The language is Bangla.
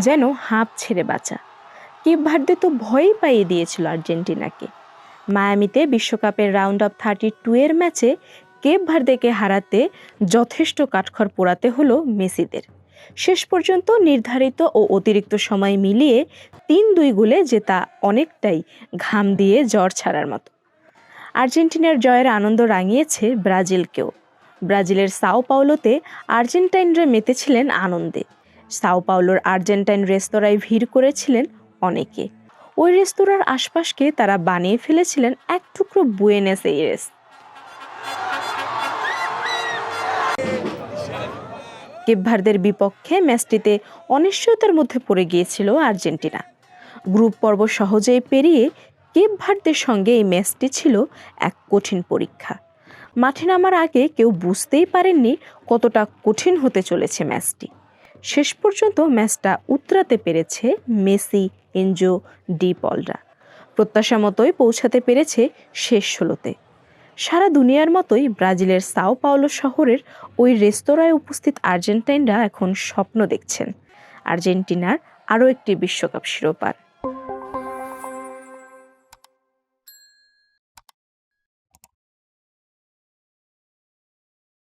যেন হাঁপ ছেড়ে বাঁচা। কেপ ভার্দে তো ভয়ই পাইয়ে দিয়েছিল আর্জেন্টিনাকে। মায়ামিতে বিশ্বকাপের রাউন্ড অফ 32 এর ম্যাচে কেপ ভার্দেকে হারাতে যথেষ্ট কাঠখড় পোড়াতে হলো মেসিদের। শেষ পর্যন্ত নির্ধারিত ও অতিরিক্ত সময় মিলিয়ে 3-2 গোলে জেতা অনেকটাই ঘাম দিয়ে জ্বর ছাড়ার মতো। আর্জেন্টিনার জয়ের আনন্দ রাঙিয়েছে ব্রাজিলকেও। ব্রাজিলের সাও পাওলোতে আর্জেন্টাইনরা মেতেছিলেন আনন্দে। সাও পাওলোর আর্জেন্টাইন রেস্তোরাঁয় ভিড় করেছিলেন অনেকে। ওই রেস্তোরাঁর আশপাশকে তারা বানিয়ে ফেলেছিলেন এক টুকরো বুয়েনোস এইরেস। কেপ ভার্দের বিপক্ষে ম্যাচটিতে অনিশ্চয়তার মধ্যে পড়ে গিয়েছিল আর্জেন্টিনা। গ্রুপ পর্ব সহজেই পেরিয়ে কেপ ভার্দের সঙ্গে এই ম্যাচটি ছিল এক কঠিন পরীক্ষা। মাঠে নামার আগে কেউ বুঝতেই পারেননি কতটা কঠিন হতে চলেছে ম্যাচটি। শেষ পর্যন্ত ম্যাচটা উতরাতে পেরেছে মেসি, এনজো, ডি পলরা। প্রত্যাশা মতোই পৌঁছাতে পেরেছে শেষ 16-তে। সারা দুনিয়ার মতোই ব্রাজিলের সাও পাওলো শহরের ওই রেস্তোরাঁয় উপস্থিত আর্জেন্টাইনরা এখন স্বপ্ন দেখছেন আর্জেন্টিনার আরও একটি বিশ্বকাপ শিরোপার।